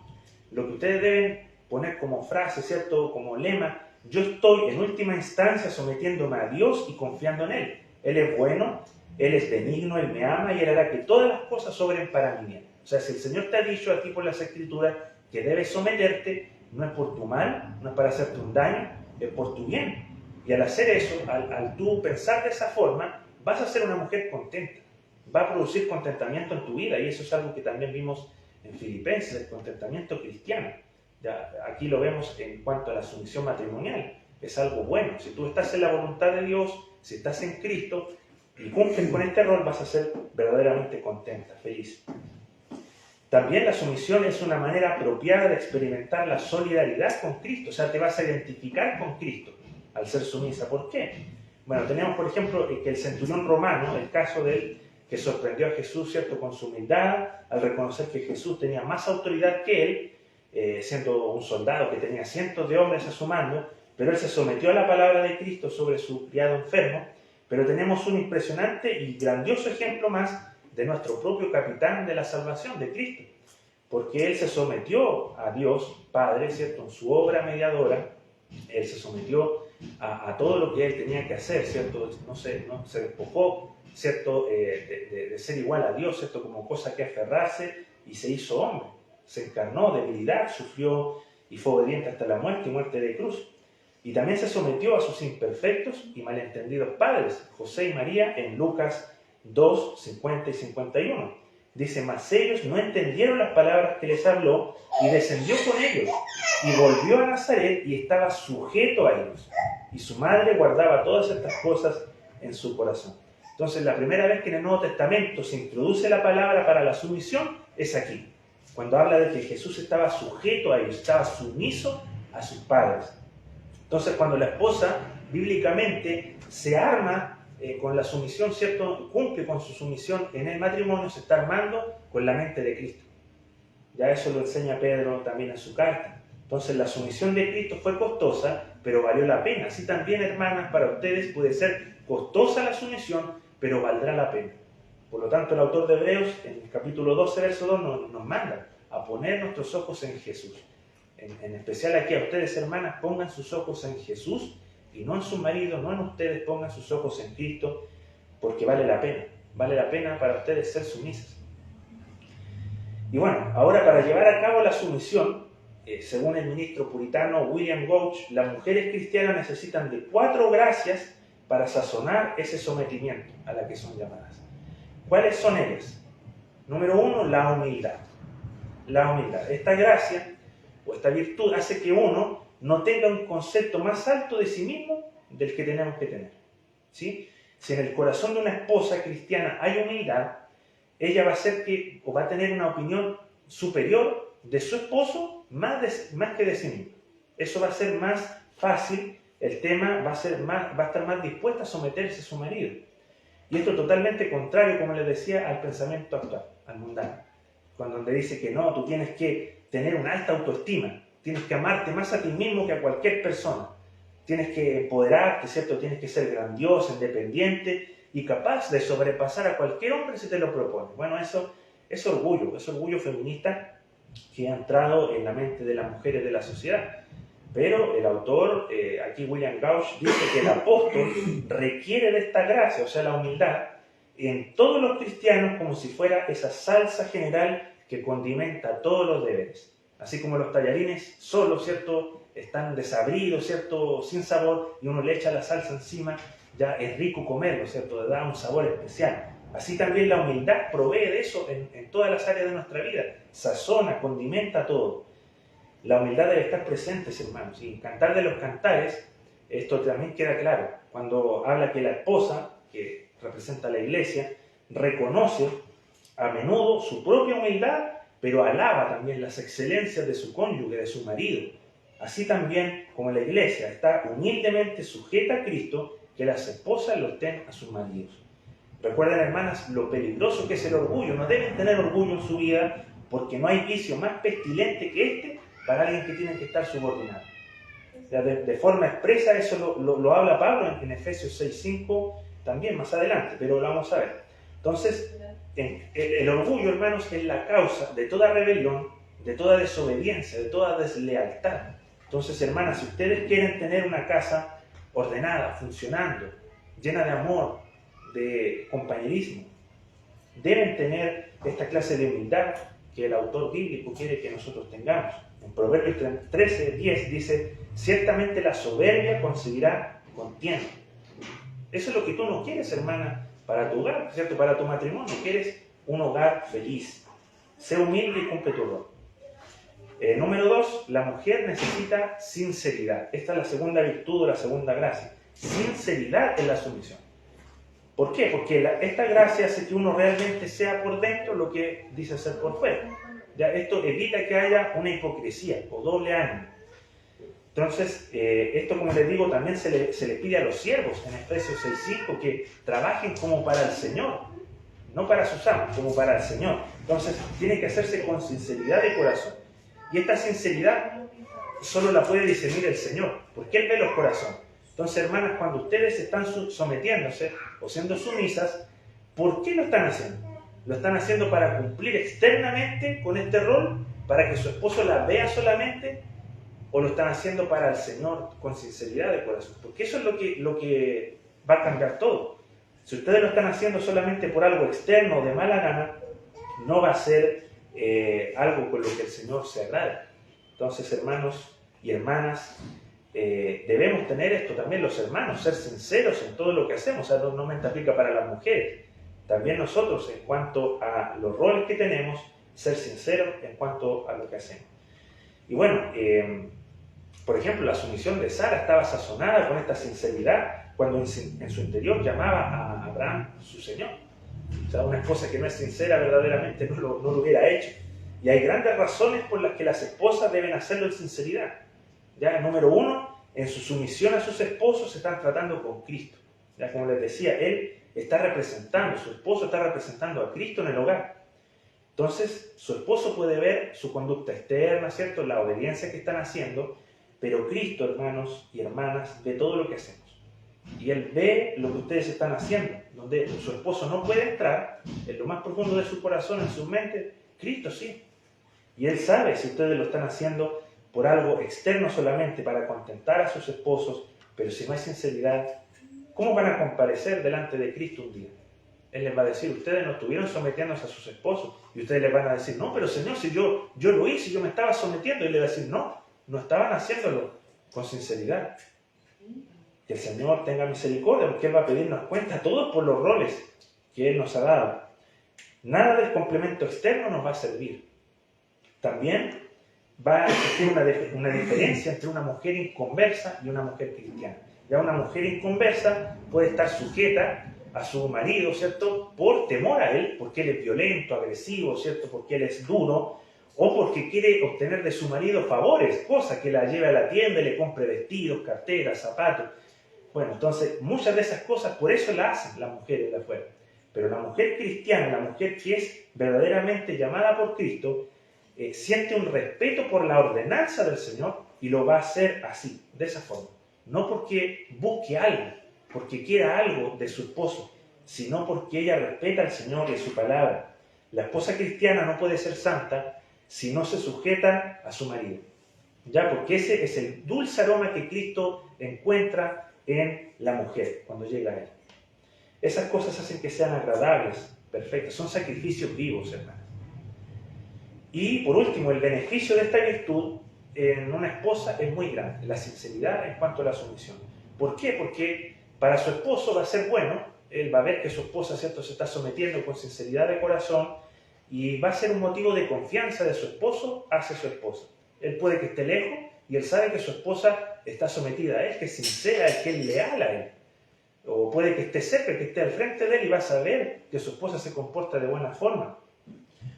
Lo que ustedes deben poner como frase, ¿cierto?, como lema yo estoy en última instancia sometiéndome a Dios y confiando en Él. Él es bueno, Él es benigno, Él me ama y Él hará que todas las cosas sobren para mi bien. O sea, si el Señor te ha dicho a ti por las Escrituras que debes someterte, no es por tu mal, no es para hacerte un daño, es por tu bien. Y al hacer eso, al tú pensar de esa forma, vas a ser una mujer contenta. Va a producir contentamiento en tu vida, y eso es algo que también vimos en Filipenses, el contentamiento cristiano. Ya, aquí lo vemos en cuanto a la sumisión matrimonial. Es algo bueno. Si tú estás en la voluntad de Dios, si estás en Cristo y cumples con este rol, vas a ser verdaderamente contenta, feliz. También la sumisión es una manera apropiada de experimentar la solidaridad con Cristo. O sea, te vas a identificar con Cristo al ser sumisa. ¿Por qué? Bueno, tenemos, por ejemplo, que el centurión romano, el caso de él, que sorprendió a Jesús, ¿cierto?, con su humildad, al reconocer que Jesús tenía más autoridad que él, siendo un soldado que tenía cientos de hombres a su mando, pero él se sometió a la palabra de Cristo sobre su criado enfermo. Pero tenemos un impresionante y grandioso ejemplo más de nuestro propio capitán de la salvación, de Cristo, porque él se sometió a Dios Padre, ¿cierto?, en su obra mediadora. Él se sometió a todo lo que él tenía que hacer, ¿cierto? No se despojó, ¿cierto?, de ser igual a Dios, ¿cierto?, como cosa que aferrarse, y se hizo hombre, se encarnó, debilidad, sufrió y fue obediente hasta la muerte y muerte de cruz. Y también se sometió a sus imperfectos y malentendidos padres, José y María, en Lucas 2, 50 y 51. Dice, mas ellos no entendieron las palabras que les habló, y descendió con ellos, y volvió a Nazaret, y estaba sujeto a ellos. Y su madre guardaba todas estas cosas en su corazón. Entonces, la primera vez que en el Nuevo Testamento se introduce la palabra para la sumisión es aquí, cuando habla de que Jesús estaba sujeto a ellos, estaba sumiso a sus padres. Entonces, cuando la esposa, bíblicamente, se arma con la sumisión, ¿cierto?, cumple con su sumisión en el matrimonio, se está armando con la mente de Cristo. Ya eso lo enseña Pedro también en su carta. Entonces, la sumisión de Cristo fue costosa, pero valió la pena. Así también, hermanas, para ustedes puede ser costosa la sumisión, pero valdrá la pena. Por lo tanto, el autor de Hebreos, en el capítulo 12, verso 2, nos manda a poner nuestros ojos en Jesús. En especial aquí a ustedes, hermanas, pongan sus ojos en Jesús y no en su marido, no en ustedes, pongan sus ojos en Cristo, porque vale la pena para ustedes ser sumisas. Y bueno, ahora para llevar a cabo la sumisión, según el ministro puritano William Gouch, las mujeres cristianas necesitan de 4 gracias para sazonar ese sometimiento a la que son llamadas. ¿Cuáles son ellas? Número 1, la humildad. La humildad. Esta gracia o esta virtud hace que uno no tenga un concepto más alto de sí mismo del que tenemos que tener. ¿Sí? Si en el corazón de una esposa cristiana hay humildad, ella va a tener una opinión superior de su esposo más que de sí mismo. Eso va a ser más fácil, el tema va a estar más dispuesta a someterse a su marido. Y esto es totalmente contrario, como les decía, al pensamiento actual, al mundano. Cuando dice que no, tú tienes que tener una alta autoestima, tienes que amarte más a ti mismo que a cualquier persona, tienes que empoderarte, ¿cierto? Tienes que ser grandioso, independiente y capaz de sobrepasar a cualquier hombre si te lo propone. Bueno, eso es orgullo feminista que ha entrado en la mente de las mujeres de la sociedad. Pero el autor, aquí William Gouch, dice que el apóstol requiere de esta gracia, o sea, la humildad, en todos los cristianos como si fuera esa salsa general que condimenta todos los deberes. Así como los tallarines solos, ¿cierto?, están desabridos, ¿cierto?, sin sabor, y uno le echa la salsa encima, ya es rico comerlo, ¿cierto?, le da un sabor especial. Así también la humildad provee de eso en todas las áreas de nuestra vida, sazona, condimenta todo. La humildad debe estar presente, hermanos, y en Cantar de los Cantares, esto también queda claro, cuando habla que la esposa, que representa a la iglesia, reconoce a menudo su propia humildad, pero alaba también las excelencias de su cónyuge, de su marido. Así también, como la iglesia está humildemente sujeta a Cristo, que las esposas lo estén a sus maridos. Recuerden, hermanas, lo peligroso que es el orgullo. No deben tener orgullo en su vida, porque no hay vicio más pestilente que este para alguien que tiene que estar subordinado. De forma expresa, eso lo habla Pablo en Efesios 6:5, también más adelante, pero lo vamos a ver. Entonces, el orgullo, hermanos, es la causa de toda rebelión, de toda desobediencia, de toda deslealtad. Entonces, hermanas, si ustedes quieren tener una casa ordenada, funcionando, llena de amor, de compañerismo, deben tener esta clase de humildad que el autor bíblico quiere que nosotros tengamos. En Proverbios 13:10 dice: ciertamente la soberbia concebirá contienda. Eso es lo que tú no quieres, hermana, para tu hogar, ¿cierto? Para tu matrimonio. Quieres un hogar feliz. Sé humilde y cumple tu rol. Número 2, la mujer necesita sinceridad. Esta es la segunda virtud o la segunda gracia. Sinceridad en la sumisión. ¿Por qué? Porque esta gracia hace que uno realmente sea por dentro lo que dice ser por fuera. Ya, esto evita que haya una hipocresía o doble ánimo. Entonces, esto, como les digo, también se le pide a los siervos en Efesios 6:5 que trabajen como para el Señor, no para sus amos, como para el Señor. Entonces, tiene que hacerse con sinceridad de corazón. Y esta sinceridad solo la puede discernir el Señor, porque Él ve los corazones. Entonces, hermanas, cuando ustedes están sometiéndose o siendo sumisas, ¿por qué lo están haciendo? ¿Lo están haciendo para cumplir externamente con este rol? ¿Para que su esposo la vea solamente? ¿O lo están haciendo para el Señor con sinceridad de corazón? Porque eso es lo que va a cambiar todo. Si ustedes lo están haciendo solamente por algo externo o de mala gana, no va a ser algo con lo que el Señor se agrade. Entonces, hermanos y hermanas, debemos tener esto también los hermanos, ser sinceros en todo lo que hacemos. O sea, no solamente aplica para las mujeres, también nosotros en cuanto a los roles que tenemos, ser sinceros en cuanto a lo que hacemos. Y bueno, por ejemplo, la sumisión de Sara estaba sazonada con esta sinceridad cuando en su interior llamaba a Abraham su Señor. O sea, una esposa que no es sincera verdaderamente no lo hubiera hecho. Y hay grandes razones por las que las esposas deben hacerlo en sinceridad. Ya, número 1, en su sumisión a sus esposos se están tratando con Cristo. Ya, como les decía, él está representando, su esposo está representando a Cristo en el hogar. Entonces, su esposo puede ver su conducta externa, ¿cierto? La obediencia que están haciendo, pero Cristo, hermanos y hermanas, ve todo lo que hacemos. Y Él ve lo que ustedes están haciendo, donde su esposo no puede entrar en lo más profundo de su corazón, en su mente. Cristo sí. Y Él sabe si ustedes lo están haciendo por algo externo solamente, para contentar a sus esposos, pero si no hay sinceridad, ¿cómo van a comparecer delante de Cristo un día? Él les va a decir: ustedes no estuvieron sometiéndose a sus esposos. Y ustedes les van a decir: no, pero Señor, si yo lo hice, yo me estaba sometiendo. Y Él le va a decir: no estaban haciéndolo con sinceridad. Que el Señor tenga misericordia, porque Él va a pedirnos cuenta todos por los roles que Él nos ha dado. Nada del complemento externo nos va a servir. También va a existir una diferencia entre una mujer inconversa y una mujer cristiana. Ya una mujer inconversa puede estar sujeta a su marido, ¿cierto? Por temor a él, porque él es violento, agresivo, ¿cierto? Porque él es duro, o porque quiere obtener de su marido favores, cosas que la lleve a la tienda y le compre vestidos, carteras, zapatos. Bueno, entonces muchas de esas cosas por eso la hacen las mujeres de afuera. Pero la mujer cristiana, la mujer que es verdaderamente llamada por Cristo, siente un respeto por la ordenanza del Señor y lo va a hacer así, de esa forma. No porque busque algo, porque quiera algo de su esposo, sino porque ella respeta al Señor y a su palabra. La esposa cristiana no puede ser santa si no se sujeta a su marido. Ya, porque ese es el dulce aroma que Cristo encuentra en la mujer cuando llega a él. Esas cosas hacen que sean agradables, perfectas, son sacrificios vivos, hermanos. Y por último, el beneficio de esta virtud en una esposa es muy grande, la sinceridad en cuanto a la sumisión. ¿Por qué? Porque para su esposo va a ser bueno, él va a ver que su esposa, ¿cierto?, se está sometiendo con sinceridad de corazón, y va a ser un motivo de confianza de su esposo hacia su esposa. Él puede que esté lejos y él sabe que su esposa está sometida a él, que es sincera, que es leal a él. O puede que esté cerca, que esté al frente de él y va a saber que su esposa se comporta de buena forma.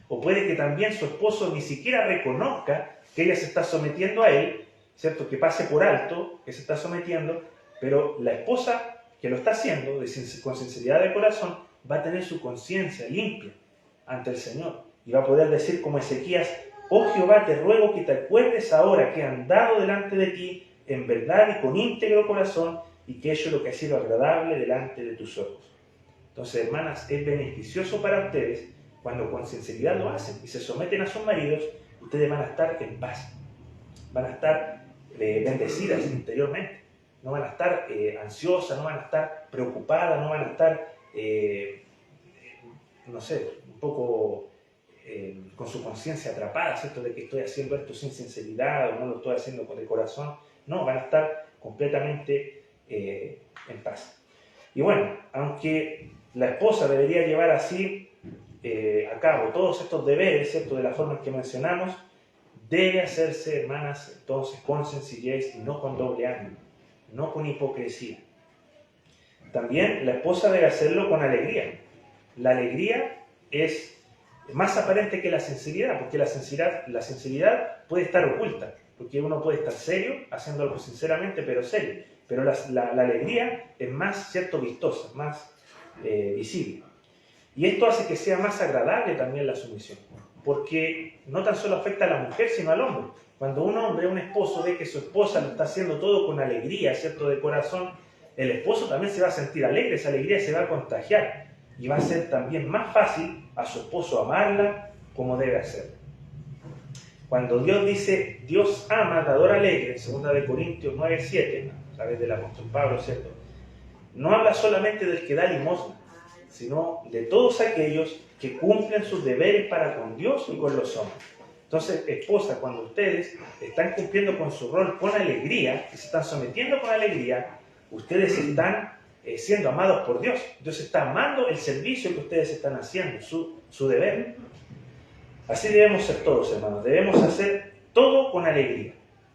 O puede que también su esposo ni siquiera reconozca que ella se está sometiendo a él, ¿cierto? Que pase por alto que se está sometiendo, pero la esposa que lo está haciendo con sinceridad de corazón va a tener su conciencia limpia ante el Señor y va a poder decir como Ezequías: oh Jehová, te ruego que te acuerdes ahora que he andado delante de ti en verdad y con íntegro corazón, y que he hecho lo que ha sido agradable delante de tus ojos. Entonces, hermanas, es beneficioso para ustedes cuando con sinceridad lo hacen y se someten a sus maridos. Ustedes van a estar en paz, van a estar bendecidas interiormente. No van a estar ansiosas, no van a estar preocupadas, no van a estar, no sé, un poco con su conciencia atrapada, ¿cierto? De que estoy haciendo esto sin sinceridad o no lo estoy haciendo con el corazón. No, van a estar completamente en paz. Y bueno, aunque la esposa debería llevar así a cabo todos estos deberes, ¿cierto? De la forma en que mencionamos, debe hacerse, hermanas, entonces con sencillez y no con doble ánimo, no con hipocresía. También la esposa debe hacerlo con alegría. La alegría es más aparente que la sinceridad, porque la sinceridad puede estar oculta, porque uno puede estar serio, haciendo algo sinceramente, pero serio. Pero la alegría es más, ¿cierto?, vistosa, más visible. Y esto hace que sea más agradable también la sumisión, porque no tan solo afecta a la mujer, sino al hombre. Cuando un hombre, un esposo, ve que su esposa lo está haciendo todo con alegría, ¿cierto?, de corazón, el esposo también se va a sentir alegre, esa alegría se va a contagiar y va a ser también más fácil a su esposo amarla como debe hacerlo. Cuando Dios dice, Dios ama al dador alegre, 2 Corintios 9:7, a través del apóstol Pablo, ¿cierto?, no habla solamente del que da limosna, sino de todos aquellos que cumplen sus deberes para con Dios y con los hombres. Entonces, esposa, cuando ustedes están cumpliendo con su rol con alegría, y se están sometiendo con alegría, ustedes están siendo amados por Dios. Dios está amando el servicio que ustedes están haciendo, su deber. Así debemos ser todos, hermanos. Debemos hacer todo con alegría.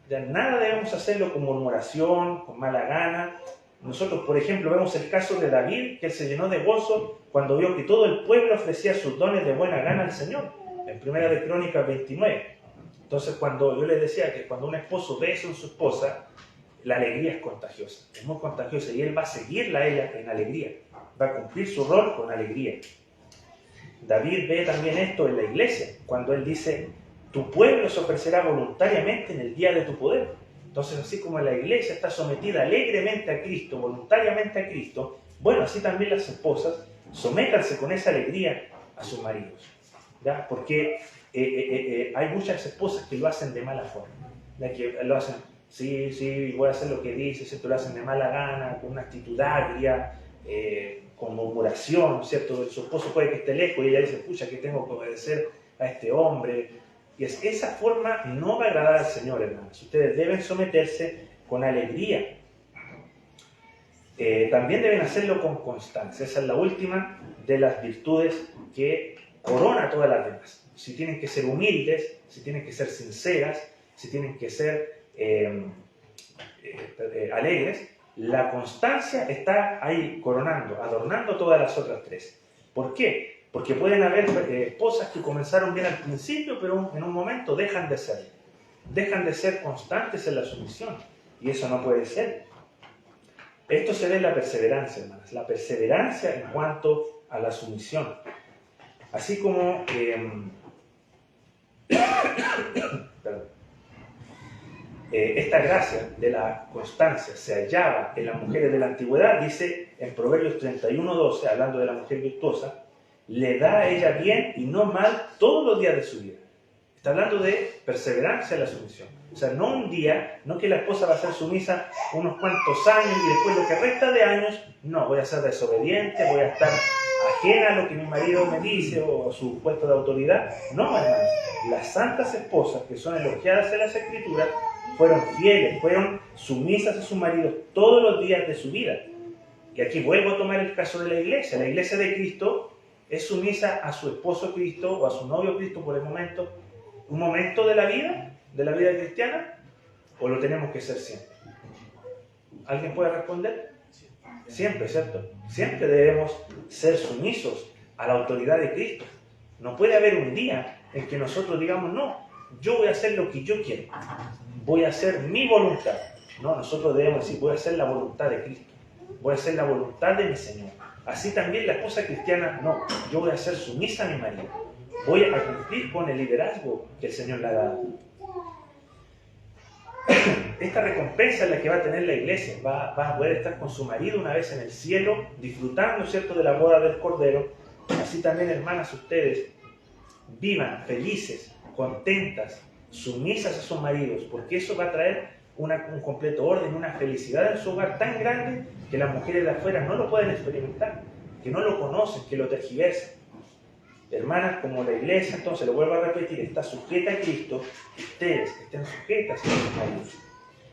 Ya nada debemos hacerlo con murmuración, con mala gana. Nosotros, por ejemplo, vemos el caso de David, que él se llenó de gozo cuando vio que todo el pueblo ofrecía sus dones de buena gana al Señor, en 1 Crónicas 29. Entonces, cuando yo les decía que cuando un esposo ve eso en su esposa, la alegría es contagiosa, es muy contagiosa, y él va a seguirla a ella en alegría, va a cumplir su rol con alegría. David ve también esto en la iglesia, cuando él dice, tu pueblo se ofrecerá voluntariamente en el día de tu poder. Entonces, así como la iglesia está sometida alegremente a Cristo, voluntariamente a Cristo, bueno, así también las esposas, sométanse con esa alegría a sus maridos, ¿ya? Porque hay muchas esposas que lo hacen de mala forma, ¿ya? Que lo hacen, sí, voy a hacer lo que dice, ¿cierto? Lo hacen de mala gana, con una actitud agria, con murmuración, ¿cierto? Su esposo puede que esté lejos y ella dice, pucha, que tengo que obedecer a este hombre. Y esa forma no va a agradar al Señor, hermanos. Ustedes deben someterse con alegría. También deben hacerlo con constancia. Esa es la última de las virtudes que corona todas las demás. Si tienen que ser humildes, si tienen que ser sinceras, si tienen que ser alegres, la constancia está ahí coronando, adornando todas las otras tres. ¿Por qué? Porque pueden haber esposas que comenzaron bien al principio, pero en un momento dejan de serlo. Dejan de ser constantes en la sumisión. Y eso no puede ser. Esto se ve en la perseverancia, hermanas. La perseverancia en cuanto a la sumisión. Así como esta gracia de la constancia se hallaba en las mujeres de la antigüedad, dice en Proverbios 31:12, hablando de la mujer virtuosa, le da a ella bien y no mal todos los días de su vida. Está hablando de perseverancia en la sumisión. O sea, no un día, no que la esposa va a ser sumisa unos cuantos años y después lo que resta de años, no, voy a ser desobediente, voy a estar ajena a lo que mi marido me dice o a su puesto de autoridad. No, hermanos, las santas esposas que son elogiadas en las Escrituras fueron fieles, fueron sumisas a sus maridos todos los días de su vida. Y aquí vuelvo a tomar el caso de la iglesia. La iglesia de Cristo es sumisa a su esposo Cristo o a su novio Cristo por el momento, un momento de la vida cristiana, o lo tenemos que ser siempre. ¿Alguien puede responder? Siempre, ¿cierto? Siempre debemos ser sumisos a la autoridad de Cristo. No puede haber un día en que nosotros digamos, no, yo voy a hacer lo que yo quiero, voy a hacer mi voluntad. No, nosotros debemos decir, voy a hacer la voluntad de Cristo, voy a hacer la voluntad de mi Señor. Así también la esposa cristiana, no, yo voy a ser sumisa a mi marido, voy a cumplir con el liderazgo que el Señor le ha dado. Esta recompensa es la que va a tener la iglesia, va a poder estar con su marido una vez en el cielo, disfrutando, ¿cierto?, de la boda del Cordero. Así también, hermanas, ustedes vivan felices, contentas, sumisas a sus maridos, porque eso va a traer un completo orden, una felicidad en su hogar tan grande que las mujeres de afuera no lo pueden experimentar, que no lo conocen, que lo tergiversan. Hermanas, como la iglesia, entonces lo vuelvo a repetir, está sujeta a Cristo, ustedes estén sujetas a sus maridos.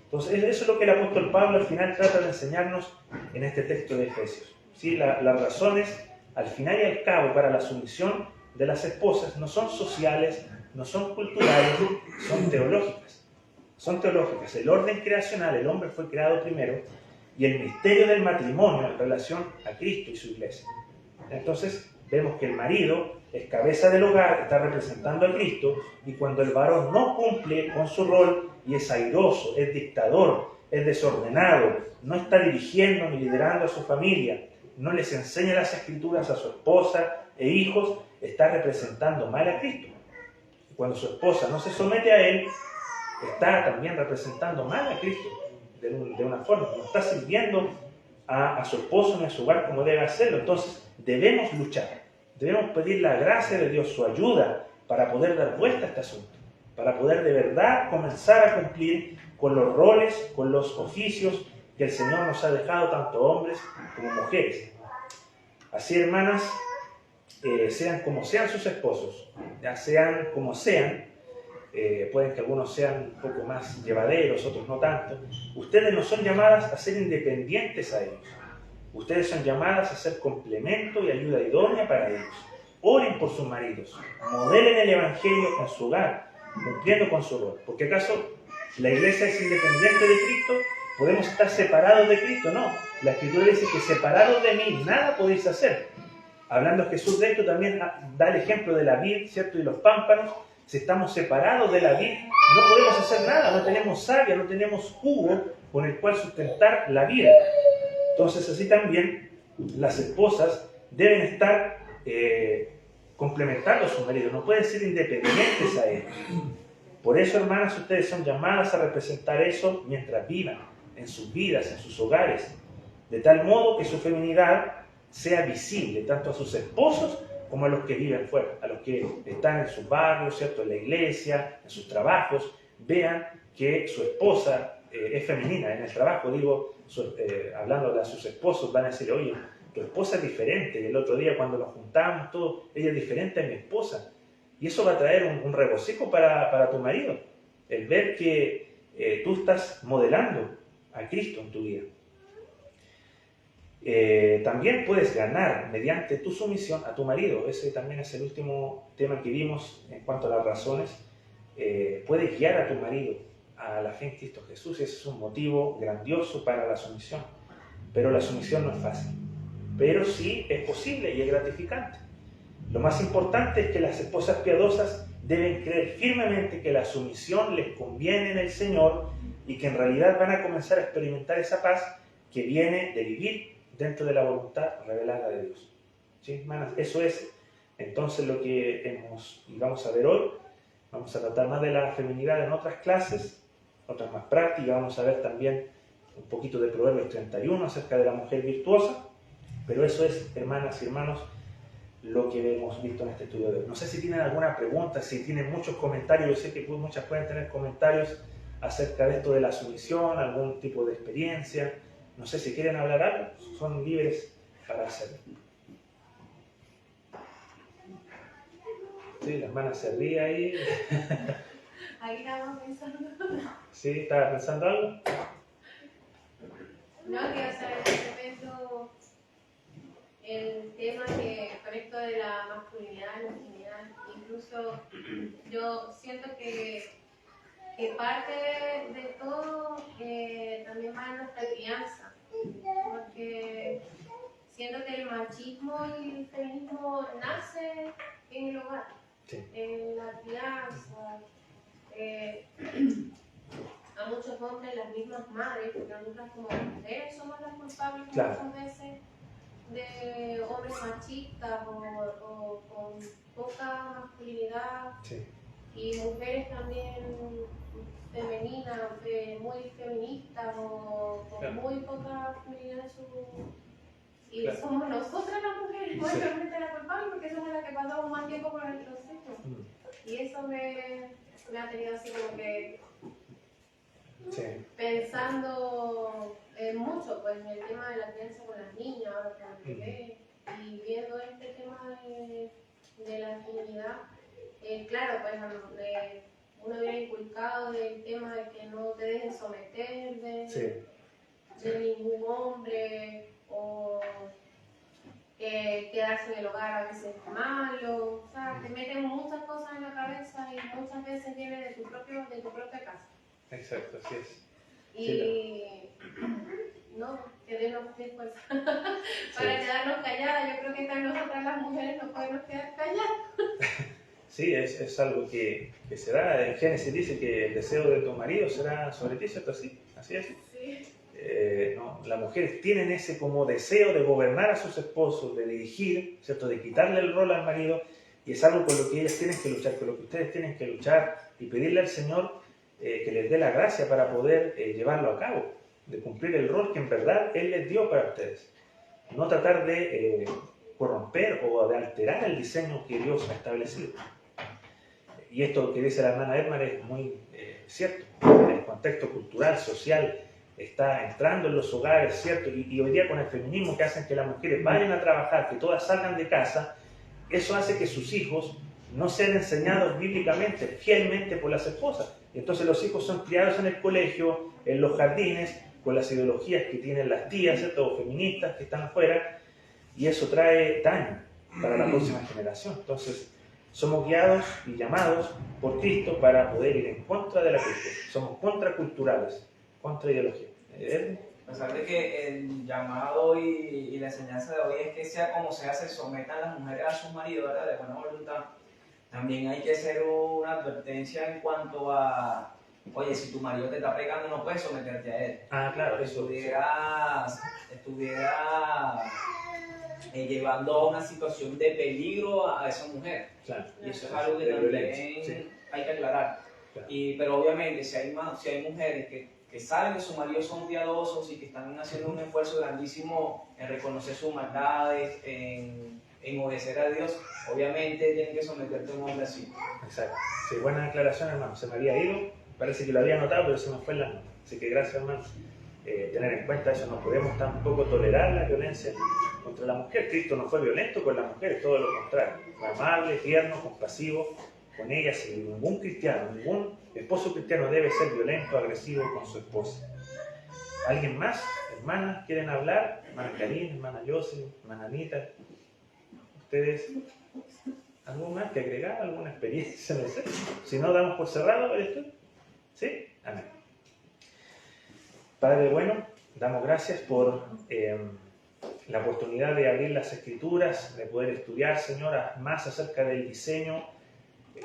Entonces eso es lo que el apóstol Pablo al final trata de enseñarnos en este texto de Efesios. ¿Sí? Las razones, al final y al cabo, para la sumisión de las esposas no son sociales, no son culturales, son teológicas. Son teológicas. El orden creacional, el hombre fue creado primero, y el misterio del matrimonio en relación a Cristo y su iglesia. Entonces vemos que el marido es cabeza del hogar, está representando a Cristo, y cuando el varón no cumple con su rol y es airoso, es dictador, es desordenado, no está dirigiendo ni liderando a su familia, no les enseña las escrituras a su esposa e hijos, está representando mal a Cristo. Cuando su esposa no se somete a él, está también representando mal a Cristo de una forma, no está sirviendo a su esposo ni a su hogar como debe hacerlo. Entonces debemos luchar, debemos pedir la gracia de Dios, su ayuda, para poder dar vuelta a este asunto, para poder de verdad comenzar a cumplir con los roles, con los oficios que el Señor nos ha dejado, tanto hombres como mujeres. Así, hermanas, sean como sean sus esposos, ya sean como sean, pueden que algunos sean un poco más llevaderos, otros no tanto, ustedes no son llamadas a ser independientes a ellos. Ustedes son llamadas a ser complemento y ayuda idónea para ellos. Oren por sus maridos, modelen el Evangelio en su hogar, cumpliendo con su rol. Porque ¿acaso la iglesia es independiente de Cristo? ¿Podemos estar separados de Cristo? No. La Escritura dice que separados de mí nada podéis hacer. Hablando Jesús de esto, también da el ejemplo de la vid, ¿cierto? Y los pámpanos. Si estamos separados de la vid, no podemos hacer nada, no tenemos savia, no tenemos jugo con el cual sustentar la vida. Entonces, así también las esposas deben estar complementando a sus maridos, no pueden ser independientes a ellos. Por eso, hermanas, ustedes son llamadas a representar eso mientras vivan en sus vidas, en sus hogares, de tal modo que su feminidad sea visible tanto a sus esposos como a los que viven fuera, a los que están en sus barrios, ¿cierto? En la iglesia, en sus trabajos, vean que su esposa es femenina. En el trabajo, digo, hablando a sus esposos, van a decir, oye, tu esposa es diferente. Y el otro día cuando nos juntamos, todo, ella es diferente a mi esposa. Y eso va a traer un regocijo para tu marido, el ver que tú estás modelando a Cristo en tu vida. También puedes ganar mediante tu sumisión a tu marido. Ese también es el último tema que vimos en cuanto a las razones. Puedes guiar a tu marido a la fe en Cristo Jesús, y ese es un motivo grandioso para la sumisión. Pero la sumisión no es fácil, pero sí es posible y es gratificante. Lo más importante es que las esposas piadosas deben creer firmemente que la sumisión les conviene en el Señor y que en realidad van a comenzar a experimentar esa paz que viene de vivir dentro de la voluntad revelada de Dios. ¿Sí, hermanas? Eso es entonces lo que vamos a ver hoy. Vamos a tratar más de la feminidad en otras clases, otras más prácticas. Vamos a ver también un poquito de Proverbios 31 acerca de la mujer virtuosa. Pero eso es, hermanas y hermanos, lo que hemos visto en este estudio de hoy. No sé si tienen alguna pregunta, si tienen muchos comentarios. Yo sé que muchas pueden tener comentarios acerca de esto de la sumisión, algún tipo de experiencia. No sé si quieren hablar algo, son libres para hacerlo. Sí, la hermana se ríe ahí. Ahí estábamos pensando. ¿Sí? ¿Estaba pensando algo? No, quería saber respecto el tema que con esto de la masculinidad y la feminidad. Incluso yo siento que parte de todo también va en nuestra crianza, porque siento que el machismo y el feminismo nace en el hogar, Sí. en la crianza. A muchos hombres, las mismas madres, porque nosotras como mujeres somos las culpables Claro. muchas veces de hombres machistas o con poca masculinidad. Sí. Y mujeres también femeninas, muy feministas o con Claro. muy poca feminidad en su... Y Claro. somos nosotras las mujeres, no Sí. es realmente la culpable, porque somos las que pasamos más tiempo con los hijos. Y eso me ha tenido así como que Sí. pensando mucho pues, en el tema de la crianza con las niñas, ahora con el bebé, y viendo este tema de la feminidad, claro, pues uno viene inculcado del tema de que no te dejes someter de ningún hombre, o que quedarse en el hogar a veces es malo, o sea, te meten muchas cosas en la cabeza y muchas veces viene de tu propia casa. Exacto, así es. Y no, que Dios nos dé fuerza para quedarnos calladas. Yo creo que acá nosotras las mujeres no podemos quedar calladas. Sí, es algo que se da. En Génesis dice que el deseo de tu marido será sobre ti, ¿cierto? Así es. Sí. No, las mujeres tienen ese como deseo de gobernar a sus esposos, de dirigir, ¿cierto? De quitarle el rol al marido, y es algo con lo que ellas tienen que luchar, con lo que ustedes tienen que luchar y pedirle al Señor que les dé la gracia para poder llevarlo a cabo, de cumplir el rol que en verdad Él les dio para ustedes. No tratar de corromper o de alterar el diseño que Dios ha establecido. Y esto que dice la hermana Edmar es muy cierto. El contexto cultural, social, está entrando en los hogares, ¿cierto? Y hoy día con el feminismo que hacen que las mujeres vayan a trabajar, que todas salgan de casa, eso hace que sus hijos no sean enseñados bíblicamente, fielmente por las esposas. Y entonces los hijos son criados en el colegio, en los jardines, con las ideologías que tienen las tías, ¿cierto? O feministas que están afuera, y eso trae daño para la próxima generación. Entonces, somos guiados y llamados por Cristo para poder ir en contra de la cultura. Somos contraculturales, contra ideología. A pesar de que el llamado y la enseñanza de hoy es que sea como sea, se sometan las mujeres a sus maridos, ¿verdad? De buena voluntad. También hay que hacer una advertencia en cuanto a, oye, si tu marido te está pegando, no puedes someterte a él. Claro, eso. Estuviera llevando a una situación de peligro a esa mujer. Claro. Y eso es algo que también hay que aclarar. Claro. Pero obviamente, si hay mujeres que saben que sus maridos son piadosos y que están haciendo un esfuerzo grandísimo en reconocer sus maldades, en obedecer a Dios, obviamente tienen que someterte a un hombre así. Exacto. Sí, buena aclaración, hermano. Se me había ido, parece que lo había notado, pero se me fue en la nota. Así que gracias, hermano. Tener en cuenta eso, no podemos tampoco tolerar la violencia contra la mujer. Cristo no fue violento con las mujeres, todo lo contrario. Fue amable, tierno, compasivo con ellas, y ningún cristiano, ningún esposo cristiano debe ser violento, agresivo con su esposa. ¿Alguien más? ¿Hermanas quieren hablar? Hermana Karina, hermana Yossi, hermana Anita. ¿Ustedes? ¿Algo más que agregar? ¿Alguna experiencia? No sé. Si no, damos por cerrado el estudio. ¿Sí? Amén. Padre bueno, damos gracias por la oportunidad de abrir las Escrituras, de poder estudiar, Señor, más acerca del diseño,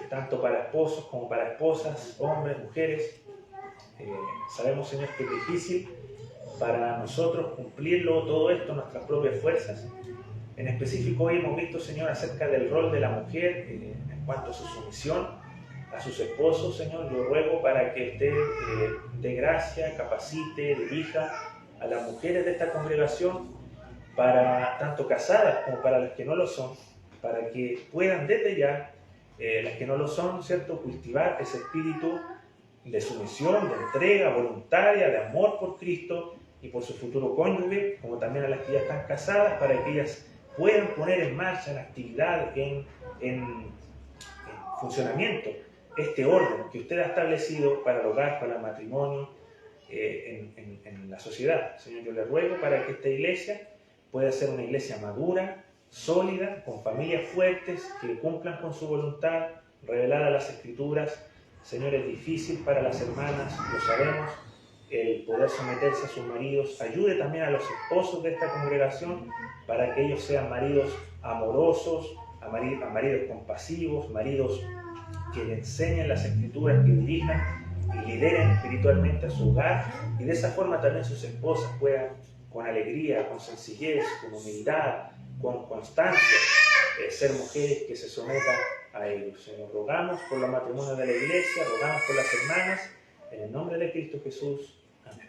tanto para esposos como para esposas, hombres, mujeres. Sabemos, Señor, que es difícil para nosotros cumplirlo todo esto, nuestras propias fuerzas. En específico, hoy hemos visto, Señor, acerca del rol de la mujer en cuanto a su sumisión a sus esposos. Señor, yo ruego para que usted dé gracia, capacite, dirija a las mujeres de esta congregación, para tanto casadas como para las que no lo son, para que puedan desde ya, las que no lo son, ¿cierto?, cultivar ese espíritu de sumisión, de entrega voluntaria, de amor por Cristo y por su futuro cónyuge, como también a las que ya están casadas, para que ellas puedan poner en marcha, en actividad, en funcionamiento, este orden que usted ha establecido para el hogar, para el matrimonio, en la sociedad. Señor, yo le ruego para que esta iglesia pueda ser una iglesia madura, sólida, con familias fuertes, que cumplan con su voluntad, revelada a las Escrituras. Señor, es difícil para las hermanas, lo sabemos, el poder someterse a sus maridos. Ayude también a los esposos de esta congregación para que ellos sean maridos amorosos, a maridos compasivos, maridos que le enseñen las Escrituras, que dirijan y lideren espiritualmente a su hogar, y de esa forma también sus esposas puedan, con alegría, con sencillez, con humildad, con constancia, ser mujeres que se sometan a ellos. Señor, rogamos por los matrimonios de la iglesia, rogamos por las hermanas, en el nombre de Cristo Jesús. Amén.